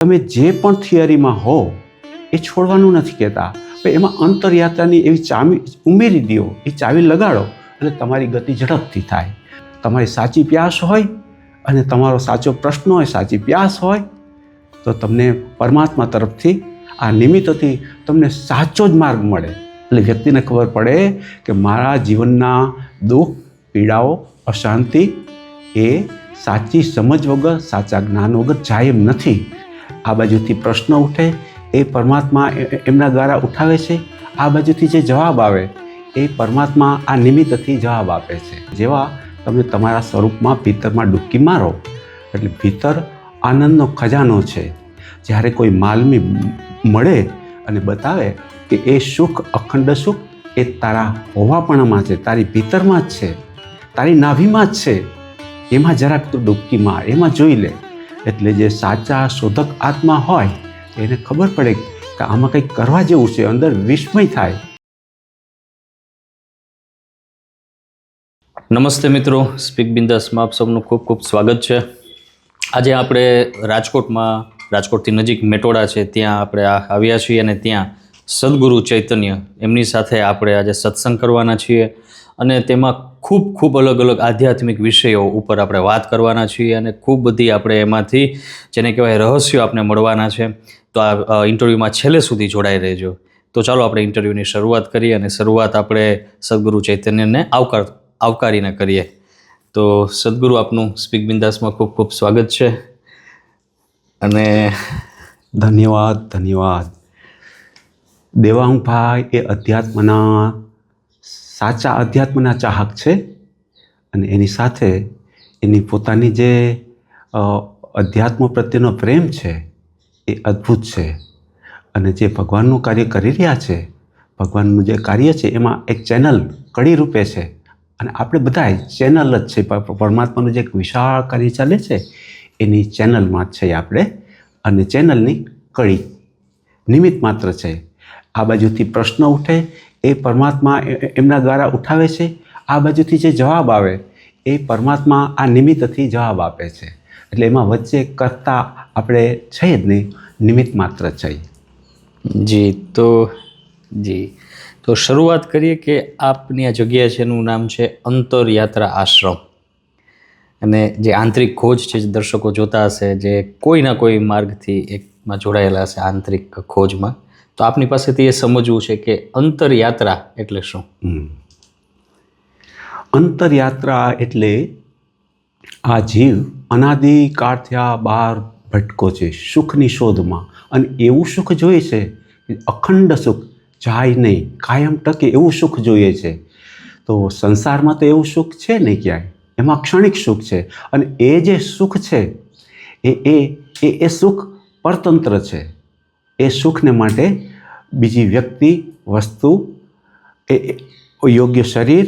તમે જે પણ થિયરીમાં હો એ છોડવાનું નથી કહેતા, પણ એમાં અંતરયાત્રાની એવી ચાવી ઉમેરી દો, એ ચાવી લગાડો એટલે તમારી ગતિ ઝડપથી થાય. તમારી સાચી પ્યાસ હોય અને તમારો સાચો પ્રશ્ન હોય, સાચી પ્યાસ હોય, તો તમને પરમાત્મા તરફથી આ નિમિત્તોથી તમને સાચો જ માર્ગ મળે. એટલે વ્યક્તિને ખબર પડે કે મારા જીવનના દુઃખ, પીડાઓ, અશાંતિ એ સાચી સમજ વગર, સાચા જ્ઞાન વગર જાય એમ નથી. આ બાજુથી પ્રશ્ન ઉઠે એ પરમાત્મા એમના દ્વારા ઉઠાવે છે. આ બાજુથી જે જવાબ આવે એ પરમાત્મા આ નિમિત્તથી જવાબ આપે છે. જેવા તમે તમારા સ્વરૂપમાં ભીતરમાં ડૂબકી મારો એટલે ભીતર આનંદનો ખજાનો છે. જ્યારે કોઈ માલમી મળે અને બતાવે કે એ સુખ, અખંડ સુખ એ તારા હોવાપણામાં છે, તારી ભીતરમાં જ છે, તારી નાભીમાં જ છે, એમાં જરાક તું ડૂબકી માર, એમાં જોઈ લે. એટલે જે સાચા શોધક આત્મા હોય એને ખબર પડે કે આમાં કંઈક કરવા જેવું છે, અંદર વિસ્મય થાય. નમસ્તે મિત્રો, સ્પીક બિંદાસમાં આપ સૌનું ખૂબ ખૂબ સ્વાગત છે. આજે આપણે રાજકોટથી નજીક મેટોડા છે ત્યાં આપણે આવ્યા છીએ અને ત્યાં સદગુરુ ચૈતન્ય એમની સાથે આપણે આજે સત્સંગ કરવાના છીએ અને તેમાં ખૂબ અલગ અલગ આધ્યાત્મિક વિષયો ઉપર આપણે વાત કરવાના છીએ અને ખૂબ બધી આપણે એમાંથી જેને કહેવાય રહસ્યો આપણે મળવાના છે. તો આ ઇન્ટરવ્યૂમાં છેલ્લે સુધી જોડાઈ રહેજો. તો ચાલો આપણે ઇન્ટરવ્યૂની શરૂઆત કરીએ અને શરૂઆત આપણે સદગુરુ ચૈતન્યને આવકારીને કરીએ. તો સદગુરુ, આપનું સ્પીક બિંદાસમાં ખૂબ ખૂબ સ્વાગત છે. અને ધન્યવાદ. દેવાંગભાઈ એ સાચા અધ્યાત્મના ચાહક છે અને એની સાથે એની પોતાની જે અધ્યાત્મ પ્રત્યેનો પ્રેમ છે એ અદ્ભુત છે. અને જે ભગવાનનું કાર્ય કરી રહ્યા છે, ભગવાનનું જે કાર્ય છે એમાં એક ચેનલ કડી રૂપે છે અને આપણે બધા ચેનલ જ છે. પરમાત્માનું જે એક વિશાળ કાર્ય ચાલે છે એની ચેનલમાં જ છે આપણે, અને ચેનલની કડી નિમિત્ત માત્ર છે. આ બાજુથી પ્રશ્ન ઉઠે એ પરમાત્મા એમના દ્વારા ઉઠાવે છે. આ બાજુથી જે જવાબ આવે એ પરમાત્મા આ નિમિત્તથી જવાબ આપે છે. એટલે એમાં વચ્ચે કરતા આપણે છે જ નહીં, નિમિત્ત માત્ર છે. તો શરૂઆત કરીએ કે આપની આ જગ્યા છે એનું નામ છે અંતરયાત્રા આશ્રમ. અને જે આંતરિક ખોજ છે, જે દર્શકો જોતા હશે જે કોઈના કોઈ માર્ગથી એકમાં જોડાયેલા હશે આંતરિક ખોજમાં, તો આપની પાસેથી એ સમજવું છે કે અંતરયાત્રા એટલે શું? અંતરયાત્રા એટલે આ જીવ અનાદિકાળથી આ બહાર ભટકો છે સુખની શોધમાં, અને એવું સુખ જોઈએ છે અખંડ સુખ, જાય નહીં, કાયમ ટકે એવું સુખ જોઈએ છે. તો સંસારમાં તો એવું સુખ છે નહીં ક્યાંય, એમાં ક્ષણિક સુખ છે. અને એ જે સુખ છે એ સુખ પરતંત્ર છે. એ સુખને માટે બીજી વ્યક્તિ, વસ્તુ, એ યોગ્ય શરીર,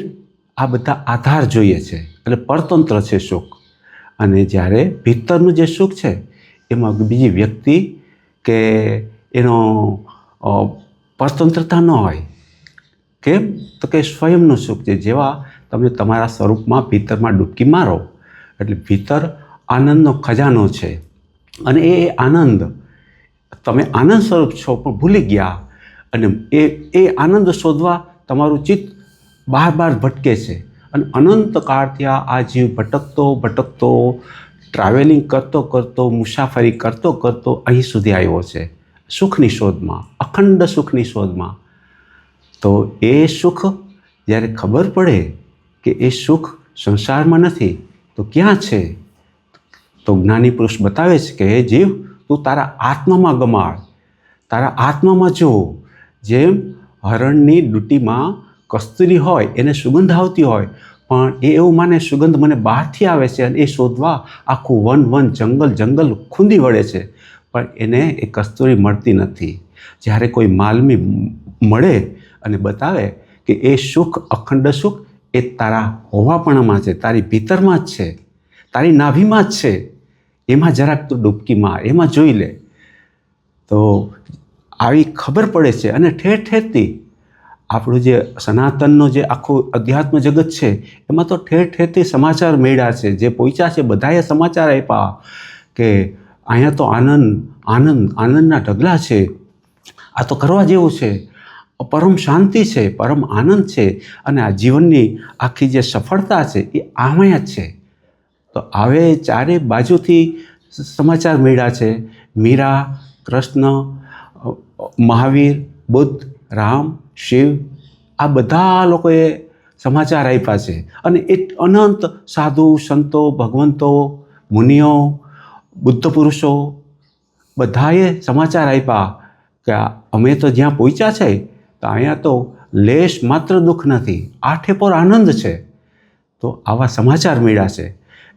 આ બધા આધાર જોઈએ છે. એટલે પરતંત્ર છે સુખ. અને જ્યારે ભીતરનું જે સુખ છે એમાં બીજી વ્યક્તિ કે એનો પરતંત્રતા ન હોય. કેમ? તો કે સ્વયંનું સુખ છે. જેવા તમે તમારા સ્વરૂપમાં ભીતરમાં ડૂબકી મારો એટલે ભીતર આનંદનો ખજાનો છે. અને એ આનંદ, તમે આનંદ સ્વરૂપ છો પણ ભૂલી ગયા, અને એ આનંદ શોધવા તમારું ચિત્ત બાર ભટકે છે. અને અનંત કાળથી આ જીવ ભટકતો ટ્રાવેલિંગ કરતો મુસાફરી કરતો અહીં સુધી આવ્યો છે સુખની શોધમાં, અખંડ સુખની શોધમાં. તો એ સુખ જ્યારે ખબર પડે કે એ સુખ સંસારમાં નથી તો ક્યાં છે, તો જ્ઞાની પુરુષ બતાવે છે કે હે જીવ, તું તારા આત્મામાં ગમાડ, તારા આત્મામાં જો. જેમ હરણની ડૂટીમાં કસ્તુરી હોય, એને સુગંધ આવતી હોય, પણ એ એવું માને સુગંધ મને બહારથી આવે છે, અને એ શોધવા આખું વન જંગલ ખૂંદી વળે છે, પણ એને એ કસ્તુરી મળતી નથી. જ્યારે કોઈ માલમી મળે અને બતાવે કે એ સુખ, અખંડ સુખ એ તારા હોવાપણામાં છે, તારી ભીતરમાં જ છે, તારી નાભીમાં જ છે, એમાં જરાક તું ડૂબકી માર, એમાં જોઈ લે. તો આવી ખબર પડે છે. અને ઠેર ઠેરથી આપણું જે સનાતનનો જે આખું અધ્યાત્મ જગત છે એમાં તો ઠેર ઠેરથી સમાચાર મળ્યા છે. જે પહોંચ્યા છે બધાએ સમાચાર આપ્યા કે અહીંયા તો આનંદના ઢગલા છે, આ તો કરવા જેવું છે, પરમ શાંતિ છે, પરમ આનંદ છે, અને આ જીવનની આખી જે સફળતા છે એ આમાં જ છે. તો હવે ચારે બાજુથી સમાચાર મળ્યા છે. મીરા, કૃષ્ણ, મહાવીર, બુદ્ધ, રામ, શિવ, આ બધા લોકોએ સમાચાર આપ્યા છે. અને એ અનંત સાધુ, સંતો, ભગવંતો, મુનિઓ, બુદ્ધ પુરુષો બધાએ સમાચાર આપ્યા કે અમે તો જ્યાં પહોંચ્યા છે તો અહીંયા તો લેશ માત્ર દુઃખ નથી, આઠે પર આનંદ છે. તો આવા સમાચાર મળ્યા છે.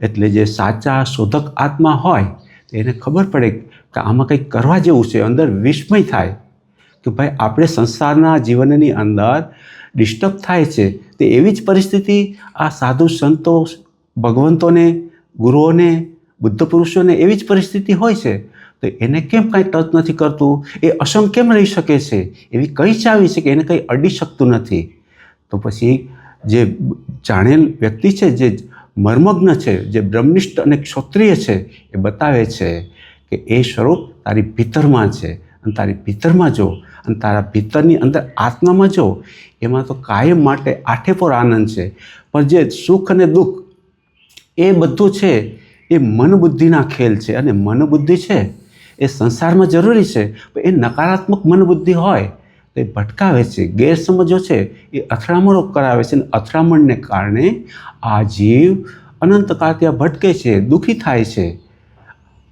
એટલે જે સાચા શોધક આત્મા હોય તો એને ખબર પડે કે આમાં કંઈક કરવા જેવું છે. અંદર વિસ્મય થાય કે ભાઈ આપણે સંસારના જીવનની અંદર ડિસ્ટર્બ થાય છે, તે એવી જ પરિસ્થિતિ આ સાધુ સંતો, ભગવંતોને, ગુરુઓને, બુદ્ધ પુરુષોને એવી જ પરિસ્થિતિ હોય છે. તો એને કેમ કાંઈ ટચ નથી કરતું? એ અસંગ કેમ રહી શકે છે? એવી કઈ ચાવી છે કે એને કંઈ અડી શકતું નથી? તો પછી જે જાણેલ વ્યક્તિ છે, જે મર્મજ્ઞ છે, જે બ્રહ્મનિષ્ઠ અને ક્ષત્રિય છે, એ બતાવે છે કે એ સ્વરૂપ તારી ભીતરમાં છે, અને તારી ભીતરમાં જો, અને તારા ભીતરની અંદર આત્મામાં જો, એમાં તો કાયમ માટે આઠે પર આનંદ છે. પણ જે સુખ અને દુઃખ એ બધું છે એ મન બુદ્ધિના ખેલ છે. અને મન બુદ્ધિ છે એ સંસારમાં જરૂરી છે, પણ એ નકારાત્મક મન બુદ્ધિ હોય તો એ ભટકાવે છે, ગેરસમજો છે એ અથડામણો કરાવે છે. અને અથડામણને કારણે આ જીવ અનંતકાળ ત્યાં ભટકે છે, દુઃખી થાય છે.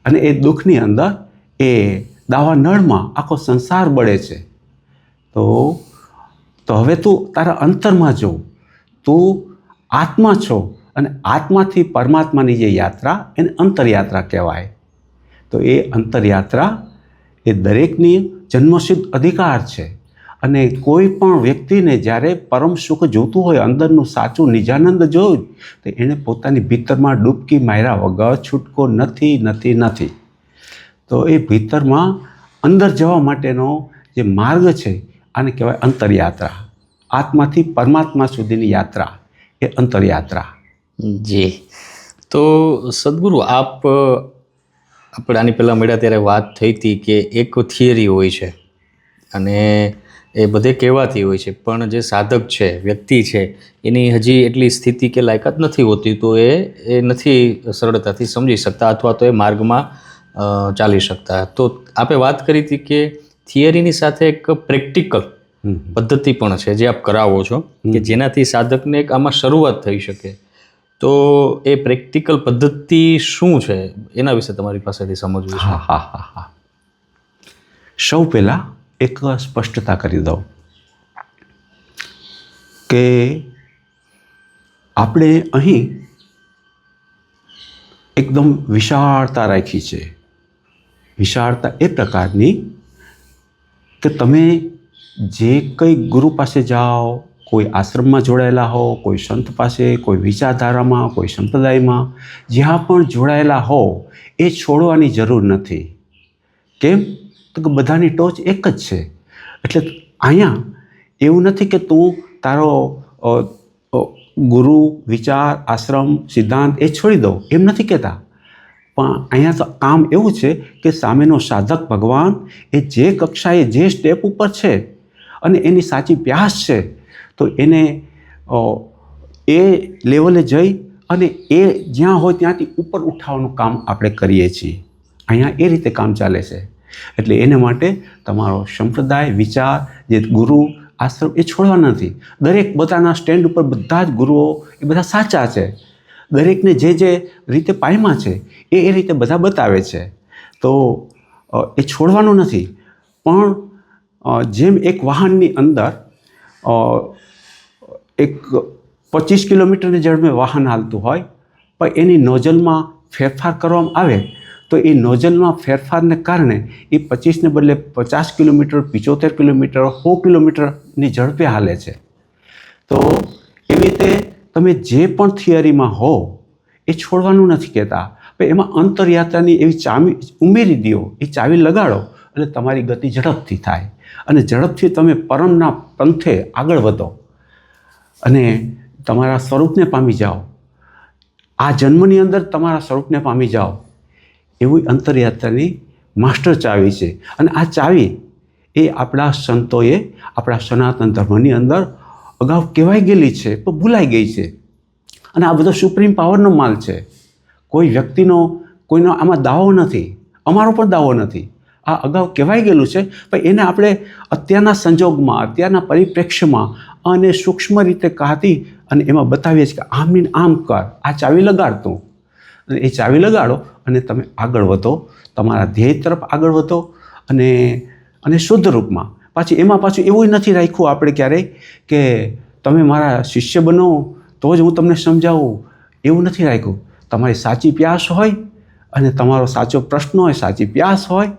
અને એ દુઃખની અંદર એ દાવા નળમાં આખો સંસાર બળે છે. તો હવે તું તારા અંતરમાં જો, તું આત્મા છો, અને આત્માથી પરમાત્માની જે યાત્રા એને અંતરયાત્રા કહેવાય. તો એ અંતરયાત્રા એ દરેકની જન્મસિદ્ધ અધિકાર છે. અને કોઈ પણ વ્યક્તિને જ્યારે પરમ સુખ જોતું હોય, અંદરનું સાચું નિજાનંદ જોયું, તો એણે પોતાની ભીતરમાં ડૂબકી માર્યા વગર છૂટકો નથી. તો એ ભીતરમાં અંદર જવા માટેનો જે માર્ગ છે આને કહેવાય અંતરયાત્રા. આત્માથી પરમાત્મા સુધીની યાત્રા એ અંતરયાત્રા. જી. તો સદગુરુ, આપણે આની પહેલાં મળ્યા ત્યારે વાત થઈ હતી કે એક થિયરી હોય છે અને એ બધે કહેવાતી હોય છે, પણ જે સાધક છે, વ્યક્તિ છે, એની હજી એટલી સ્થિતિ કે લાયકાત નથી હોતી, તો એ નથી સરળતાથી સમજી શકતા અથવા તો એ માર્ગમાં ચાલી શકતા. તો આપે વાત કરી હતી કે થિયરીની સાથે એક પ્રેક્ટિકલ પદ્ધતિ પણ છે જે આપ કરાવો છો, કે જેનાથી સાધકને એક આમાં શરૂઆત થઈ શકે. તો એ પ્રેક્ટિકલ પદ્ધતિ શું છે એના વિશે તમારી પાસેથી સમજવું છે. હા. સૌ પહેલાં એક સ્પષ્ટતા કરી દઉં કે આપણે અહીં એકદમ વિશાળતા રાખી છે. વિશાળતા એ પ્રકારની કે તમે જે કંઈ ગુરુ પાસે જાઓ, કોઈ આશ્રમમાં જોડાયેલા હો, કોઈ સંત પાસે, કોઈ વિચારધારામાં, કોઈ સંપ્રદાયમાં, જ્યાં પણ જોડાયેલા હો, એ છોડવાની જરૂર નથી. કેમ? તો કે બધાની ટોચ એક જ છે. એટલે અહીંયા એવું નથી કે તું તારો ગુરુ, વિચાર, આશ્રમ, સિદ્ધાંત એ છોડી દો, એમ નથી કહેતા. પણ અહીંયા તો કામ એવું છે કે સામેનો સાધક ભગવાન એ જે કક્ષાએ, જે સ્ટેપ ઉપર છે અને એની સાચી પ્યાસ છે, તો એને એ લેવલે જઈ અને એ જ્યાં હોય ત્યાંથી ઉપર ઉઠાવવાનું કામ આપણે કરીએ છીએ. અહીંયા એ રીતે કામ ચાલે છે. એટલે એને માટે તમારો સંપ્રદાય, વિચાર, જે ગુરુ, આશ્રમ એ છોડવાના નથી. દરેક બધાના સ્ટેન્ડ ઉપર બધા જ ગુરુઓ એ બધા સાચા છે. દરેકને જે રીતે પાયમાં છે એ રીતે બધા બતાવે છે. તો એ છોડવાનું નથી. પણ જેમ એક વાહનની અંદર એક 25 કિલોમીટરની ઝડપે વાહન હાલતું હોય, પણ એની નોઝલમાં ફેરફાર કરવામાં આવે તો એ નોઝલમાં ફેરફારને કારણે એ 25ને બદલે 50 કિલોમીટર, 75 કિલોમીટર, 100 કિલોમીટરની ઝડપે હાલે છે. તો એવી રીતે તમે જે પણ થિયરીમાં હો એ છોડવાનું નથી કહેતા, પણ એમાં અંતરયાત્રાની એવી ચાવી ઉમેરી દો, એ ચાવી લગાડો એટલે તમારી ગતિ ઝડપથી થાય અને ઝડપથી તમે પરમના પંથે આગળ વધો અને તમારા સ્વરૂપને પામી જાઓ. આ જન્મની અંદર તમારા સ્વરૂપને પામી જાઓ. એવી અંતરયાત્રાની માસ્ટર ચાવી છે. અને આ ચાવી એ આપણા સંતોએ આપણા સનાતન ધર્મની અંદર અગાઉ કહેવાઈ ગયેલી છે પણ ભૂલાઈ ગઈ છે. અને આ બધો સુપ્રીમ પાવરનો માલ છે. કોઈ વ્યક્તિનો કોઈનો આમાં દાવો નથી, અમારો પણ દાવો નથી. આ અગાઉ કહેવાઈ ગયેલું છે પણ એને આપણે અત્યારના સંજોગમાં, અત્યારના પરિપ્રેક્ષ્યમાં અને સૂક્ષ્મ રીતે કાઢી અને એમાં બતાવીએ છીએ કે આમ ને આમ કર, આ ચાવી લગાડતું. અને એ ચાવી લગાડો અને તમે આગળ વધો, તમારા ધ્યેય તરફ આગળ વધો. અને શુદ્ધ રૂપમાં પાછું એવું નથી રાખ્યું આપણે ક્યારેય કે તમે મારા શિષ્ય બનો તો જ હું તમને સમજાવું, એવું નથી રાખ્યું. તમારી સાચી પ્યાસ હોય અને તમારો સાચો પ્રશ્ન હોય, સાચી પ્યાસ હોય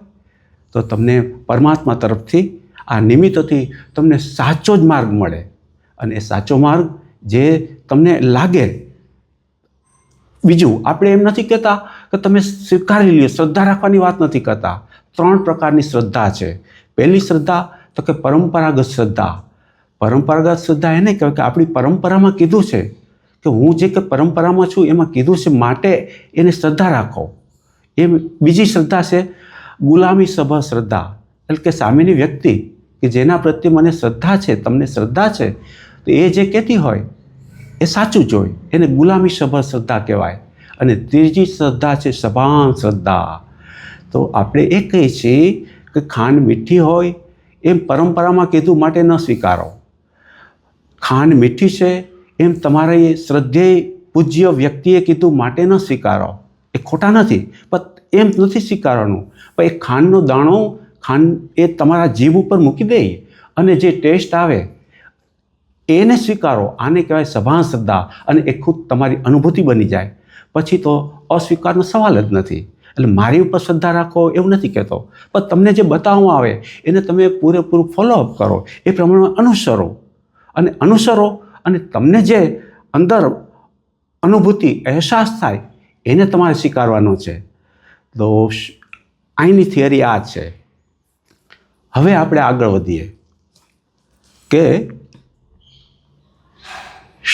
તો તમને પરમાત્મા તરફથી આ નિમિત્તોથી તમને સાચો જ માર્ગ મળે. અને એ સાચો માર્ગ જે તમને લાગે. બીજું આપણે એમ નથી કહેતા કે તમે સ્વીકારી લ્યો, શ્રદ્ધા રાખવાની વાત નથી કરતા. 3 પ્રકારની શ્રદ્ધા છે. પહેલી શ્રદ્ધા તો કે પરંપરાગત શ્રદ્ધા. પરંપરાગત શ્રદ્ધા એને કહેવાય કે આપણી પરંપરામાં કીધું છે કે હું જે કે પરંપરામાં છું એમાં કીધું છે માટે એને શ્રદ્ધા રાખો. એ બીજી શ્રદ્ધા છે ગુલામી સભર શ્રદ્ધા. એટલે કે સામેની વ્યક્તિ કે જેના પ્રત્યે મને શ્રદ્ધા છે, તમને શ્રદ્ધા છે, તો એ જે કહેતી હોય એ સાચું જ હોય, એને ગુલામી સભર શ્રદ્ધા કહેવાય. અને ત્રીજી શ્રદ્ધા છે સભાન શ્રદ્ધા. તો આપણે એ કહીએ છીએ કે ખાંડ મીઠી હોય એમ પરંપરામાં કીધું માટે ન સ્વીકારો. ખાંડ મીઠી છે એમ તમારા શ્રદ્ધેય પૂજ્ય વ્યક્તિએ કીધું માટે ન સ્વીકારો. એ ખોટા નથી પણ એમ નથી સ્વીકારવાનું. પણ એ ખાંડનો દાણો એ તમારા જીભ ઉપર મૂકી દે અને જે ટેસ્ટ આવે એને સ્વીકારો. આને કહેવાય સભાન શ્રદ્ધા. અને એ ખુદ તમારી અનુભૂતિ બની જાય પછી તો અસ્વીકારનો સવાલ જ નથી. એટલે મારી ઉપર શ્રદ્ધા રાખો એવું નથી કહેતો, પણ તમને જે બતાવવામાં આવે એને તમે પૂરેપૂરું ફોલોઅપ કરો, એ પ્રમાણે અનુસરો અને તમને જે અંદર અનુભૂતિ અહેસાસ થાય એને તમારે સ્વીકારવાનો છે. તો અહીંની થિયરી આ છે. હવે આપણે આગળ વધીએ કે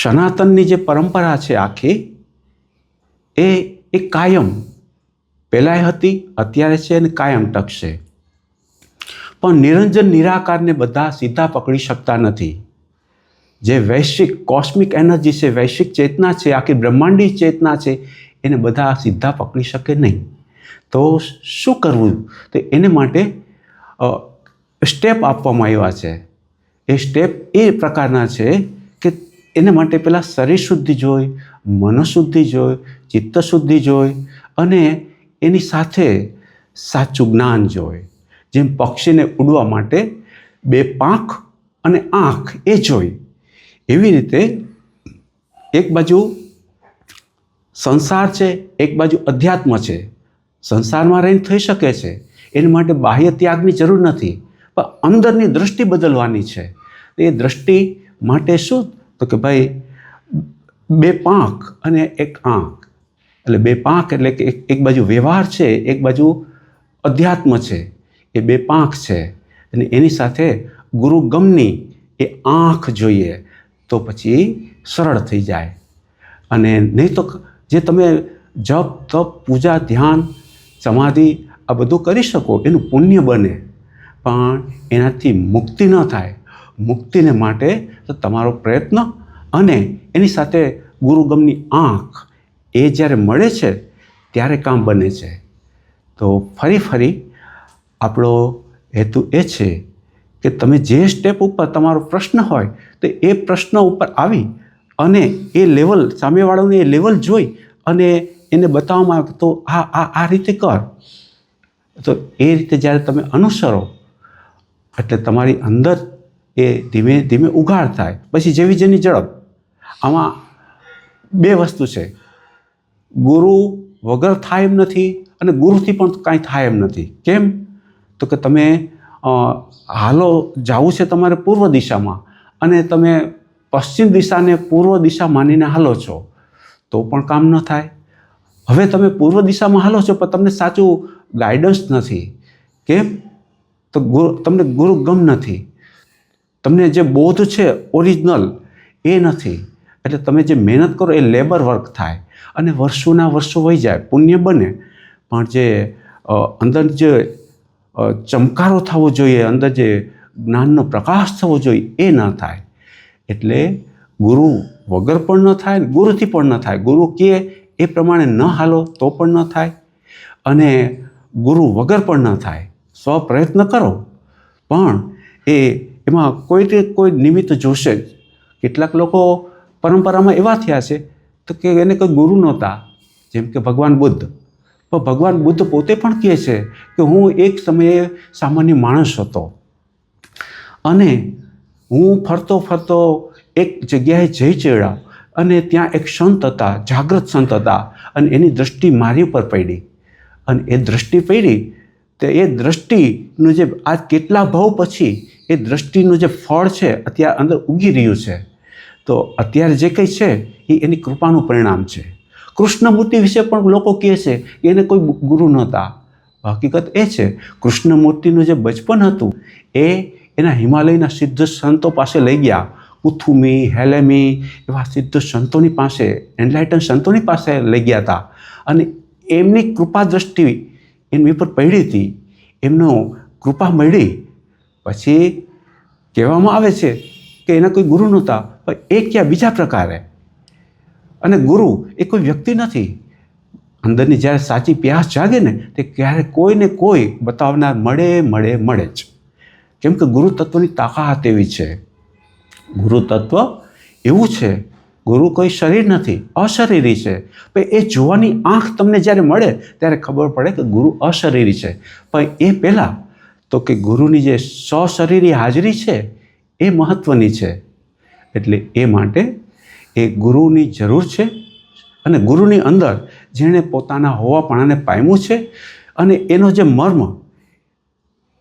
સનાતનની જે પરંપરા છે આખી એ કાયમ પહેલાંય હતી, અત્યારે છે અને કાયમ ટકશે. પણ નિરંજન નિરાકારને બધા સીધા પકડી શકતા નથી. જે વૈશ્વિક કોસ્મિક એનર્જી છે, વૈશ્વિક ચેતના છે, આખી બ્રહ્માંડી ચેતના છે, એને બધા સીધા પકડી શકે નહીં. તો શું કરવું? તો એને માટે સ્ટેપ આપવામાં આવ્યા છે. એ સ્ટેપ એ પ્રકારના છે કે એને માટે પહેલાં શરીર શુદ્ધિ જોઈ, મનોશુદ્ધિ જોઈ, ચિત્ત શુદ્ધિ જોઈ અને એની સાથે સાચું જ્ઞાન જોઈ. જેમ પક્ષીને ઉડવા માટે 2 પાંખ અને આંખ એ જોઈ, એવી રીતે એક બાજુ સંસાર છે, એક બાજુ અધ્યાત્મ છે. સંસારમાં રહીને થઈ શકે છે, એના માટે બાહ્ય ત્યાગની જરૂર નથી, પણ અંદરની દૃષ્ટિ બદલવાની છે. એ દૃષ્ટિ માટે શું? તો કે ભાઈ 2 પાંખ અને 1 આંખ. એટલે 2 પાંખ એટલે કે એક બાજુ વ્યવહાર છે, એક બાજુ અધ્યાત્મ છે. એ 2 પાંખ છે અને એની સાથે ગુરુગમની એ આંખ જોઈએ તો પછી સરળ થઈ જાય. અને નહીં તો જે તમે જપ, તપ, પૂજા, ધ્યાન, સમાધિ આ બધું કરી શકો, એનું પુણ્ય બને, પણ એનાથી મુક્તિ ન થાય. મુક્તિને માટે તો તમારો પ્રયત્ન અને એની સાથે ગુરુગમની આંખ એ જ્યારે મળે છે ત્યારે કામ બને છે. તો ફરી આપણો હેતુ એ છે કે તમે જે સ્ટેપ ઉપર તમારો પ્રશ્ન હોય તો એ પ્રશ્ન ઉપર આવી અને એ લેવલ, સામેવાળાને એ લેવલ જોઈ અને એને બતાવવામાં આવે તો આ રીતે કર. તો એ રીતે જ્યારે તમે અનુસરો એટલે તમારી અંદર એ ધીમે ધીમે ઉઘાડ થાય. પછી જેવી જેની ઝડપ. આમાં 2 વસ્તુ છે. ગુરુ વગર થાય એમ નથી અને ગુરુથી પણ કાંઈ થાય એમ નથી. કેમ? તો કે તમે જવું છે તમારે પૂર્વ દિશામાં અને તમે પશ્ચિમ દિશાને પૂર્વ દિશા માનીને હાલો છો તો પણ કામ ન થાય. હવે તમે પૂર્વ દિશામાં હાલો છો પણ તમને સાચું ગાઈડન્સ નથી. કેમ? તો તમને ગુરુગમ નથી, તમને જે બોધ છે ઓરિજિનલ એ નથી. એટલે તમે જે મહેનત કરો એ લેબર વર્ક થાય અને વર્ષોના વર્ષો વહી જાય, પુણ્ય બને, પણ જે અંદર જે ચમકારો થવો જોઈએ, અંદર જે જ્ઞાનનો પ્રકાશ થવો જોઈએ, એ ન થાય. એટલે ગુરુ વગર પણ ન થાય, ગુરુથી પણ ન થાય. ગુરુ કહે એ પ્રમાણે ન હાલો તો પણ ન થાય, અને ગુરુ વગર પણ ન થાય. પ્રયત્ન કરો, પણ એમાં કોઈ નિમિત્ત જોશે જ. કેટલાક લોકો પરંપરામાં એવા થયા છે તો કે એને કોઈ ગુરુ નહોતા, જેમ કે ભગવાન બુદ્ધ. પણ ભગવાન બુદ્ધ પોતે પણ કહે છે કે હું એક સમયે સામાન્ય માણસ હતો, અને હું ફરતો એક જગ્યાએ જઈ ચડ્યા, અને ત્યાં એક સંત હતા, જાગૃત સંત હતા, અને એની દૃષ્ટિ મારી ઉપર પડી. અને એ દૃષ્ટિ પડી તો એ દૃષ્ટિનું જે આ કેટલા ભાવ પછી એ દૃષ્ટિનું જે ફળ છે અત્યારે અંદર ઉગી રહ્યું છે. તો અત્યારે જે કંઈ છે એ એની કૃપાનું પરિણામ છે. કૃષ્ણમૂર્તિ વિશે પણ લોકો કહે છે કે એને કોઈ ગુરુ નહોતા. હકીકત એ છે, કૃષ્ણમૂર્તિનું જે બચપન હતું એ એના હિમાલયના સિદ્ધ સંતો પાસે લઈ ગયા. કુથુમી, હેલેમી એવા સિદ્ધ સંતોની પાસે, એનલાઇટન સંતોની પાસે લઈ ગયા હતા, અને એમની કૃપા દ્રષ્ટિ એમની પર પડી હતી, એમનો કૃપા મળી. પછી કહેવામાં આવે છે કે એના કોઈ ગુરુ નહોતા, પણ એ ક્યાં બીજા પ્રકારે. અને ગુરુ એ કોઈ વ્યક્તિ નથી. અંદરની જ્યારે સાચી પ્યાસ જાગે ને તે ક્યારે કોઈને કોઈ બતાવનાર મળે જ. કેમ કે ગુરુ તત્વની તાકાત એવી છે. ગુરુ તત્વ એવું છે, ગુરુ કોઈ શરીર નથી, અશરીરી છે. પણ એ જોવાની આંખ તમને જ્યારે મળે ત્યારે ખબર પડે કે ગુરુ અશરીરી છે. પણ એ પહેલાં તો કે ગુરુની જે સશરીરી હાજરી છે એ મહત્ત્વની છે. એટલે એ માટે એ ગુરુની જરૂર છે. અને ગુરુની અંદર જેણે પોતાના હોવાપણાને પામ્યું છે, અને એનો જે મર્મ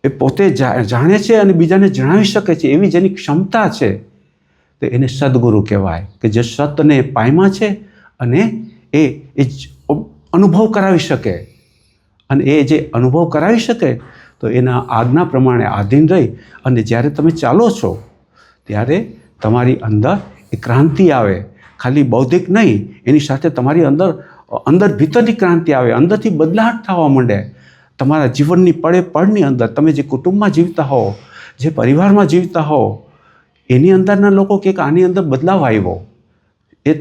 એ પોતે જાણે છે અને બીજાને જણાવી શકે છે, એવી જેની ક્ષમતા છે, તો એને સદગુરુ કહેવાય. કે જે સતને પામ્યા છે અને એ અનુભવ કરાવી શકે. અને એ જે અનુભવ કરાવી શકે તો એના આજ્ઞા પ્રમાણે આધીન રહી અને જ્યારે તમે ચાલો છો ત્યારે તમારી અંદર એ ક્રાંતિ આવે. ખાલી બૌદ્ધિક નહીં, એની સાથે તમારી અંદર ભીતરની ક્રાંતિ આવે, અંદરથી બદલાટ થવા માંડે. તમારા જીવનની પળની અંદર તમે જે કુટુંબમાં જીવતા હો, જે પરિવારમાં જીવતા હો, એની અંદરના લોકો કે આની અંદર બદલાવ આવ્યો. એ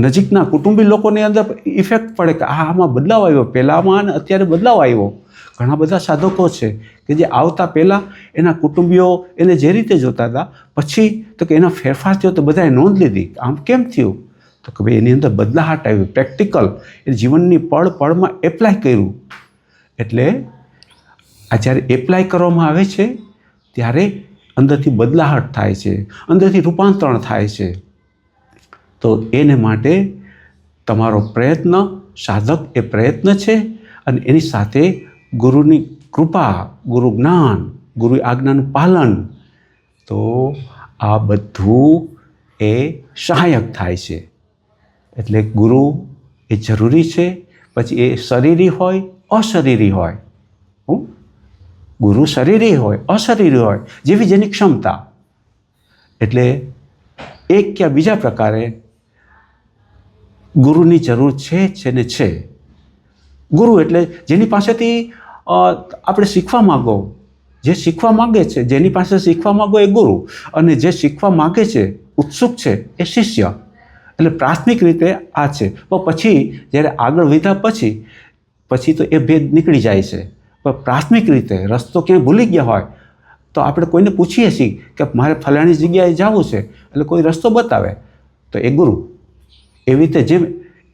નજીકના કુટુંબી લોકોની અંદર ઇફેક્ટ પડે કે આમાં બદલાવ આવ્યો, પહેલાંમાં અને અત્યારે બદલાવ આવ્યો. ઘણા બધા સાધકો છે કે જે આવતા પહેલાં એના કુટુંબીઓ એને જે રીતે જોતા હતા, પછી તો કે એના ફેરફાર થયો તો બધાએ નોંધ લીધી. આમ કેમ થયું? તો કે ભાઈ એની અંદર બદલાહટ આવી, પ્રેક્ટિકલ એ જીવનની પળમાં એપ્લાય કર્યું. એટલે આ જ્યારે એપ્લાય કરવામાં આવે છે ત્યારે અંદરથી બદલાહટ થાય છે, અંદરથી રૂપાંતરણ થાય છે. તો એને માટે તમારો પ્રયત્ન, સાધક એ પ્રયત્ન છે, અને એની સાથે ગુરુની કૃપા, ગુરુ જ્ઞાન, ગુરુ આજ્ઞાનું પાલન. તો આ બધું એ સહાયક થાય છે. એટલે ગુરુ એ જરૂરી છે. પછી એ શરીરી હોય, અશરીરી હોય. ગુરુ શરીરી હોય, અશરીરી હોય, જેવી જેની ક્ષમતા. એટલે એક કે બીજા પ્રકારે ગુરુની જરૂર છે ને છે. ગુરુ એટલે જેની પાસેથી આપણે શીખવા માગો, જે શીખવા માગે છે, જેની પાસે શીખવા માગો એ ગુરુ, અને જે શીખવા માગે છે, ઉત્સુક છે, એ શિષ્ય. એટલે પ્રાથમિક રીતે આ છે. પણ પછી જ્યારે આગળ વધ્યા પછી તો એ ભેદ નીકળી જાય છે. પણ પ્રાથમિક રીતે રસ્તો ક્યાંય ભૂલી ગયા હોય તો આપણે કોઈને પૂછીએ છીએ કે મારે ફલાણી જગ્યાએ જવું છે, એટલે કોઈ રસ્તો બતાવે તો એ ગુરુ. એવી રીતે જેમ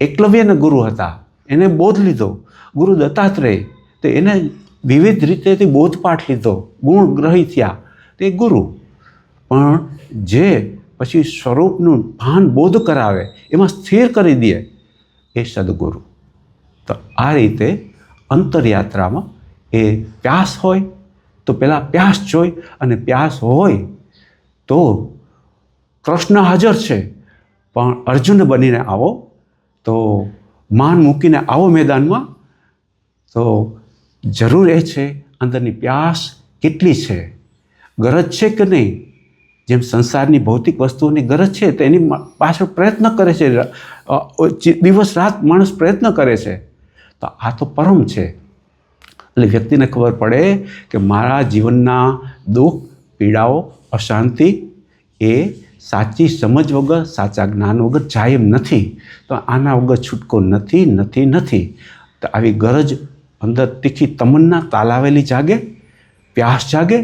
એકલવ્યના ગુરુ હતા, એને બોધ લીધો. ગુરુ દત્તાત્રેય, તો એને વિવિધ રીતેથી બોધપાઠ લીધો, ગુણ ગ્રહી થયા, તે ગુરુ. પણ જે પછી સ્વરૂપનું ભાન બોધ કરાવે, એમાં સ્થિર કરી દે, એ સદગુરુ. તો આ રીતે અંતરયાત્રામાં એ પ્યાસ હોય તો પહેલાં પ્યાસ જોઈ, અને પ્યાસ હોય તો કૃષ્ણ હાજર છે, પણ અર્જુન બનીને આવો, તો માન મૂકીને આવો મેદાનમાં. તો જરૂર એ છે અંદરની પ્યાસ કેટલી છે, ગરજ છે કે નહીં. જેમ સંસારની ભૌતિક વસ્તુઓની ગરજ છે તો એની પાછળ પ્રયત્ન કરે છે, દિવસ રાત માણસ પ્રયત્ન કરે છે. તો આ તો પરમ છે, એટલે વ્યક્તિને ખબર પડે કે મારા જીવનના દુઃખ, પીડાઓ, અશાંતિ એ સાચી સમજ વગર, સાચા જ્ઞાન વગર જાય એમ નથી. તો આના વગર છૂટકો નથી નથી નથી. તો આવી ગરજ અંદર તીખી તમન્ના તાલાવેલી જાગે, પ્યાસ જાગે,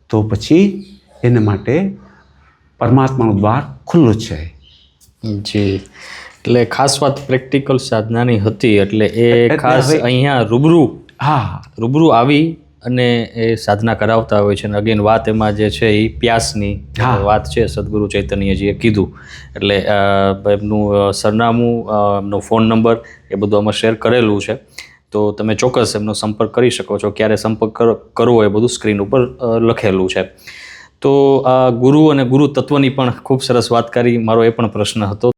તો પછી એને માટે પરમાત્માનું દ્વાર ખુલ્લું છે. જી, એટલે ખાસ વાત પ્રેક્ટિકલ સાધનાની હતી, એટલે એ ખાસ અહીંયા રૂબરૂ આવી અને એ સાધના કરાવતા હોય છે. અને અગેન વાત એમાં જે છે એ પ્યાસની વાત છે, સદગુરુ ચૈતન્યજીએ કીધું. એટલે એમનું સરનામું, એમનો ફોન નંબર એ બધું આમાં શેર કરેલું છે, તો તમે ચોક્કસ એમનો સંપર્ક કરી શકો છો. ક્યારે સંપર્ક કરવો એ બધું સ્ક્રીન ઉપર લખેલું છે. તો આ ગુરુ અને ગુરુ તત્વની પણ ખૂબ સરસ વાત કરી. મારો એ પણ પ્રશ્ન હતો.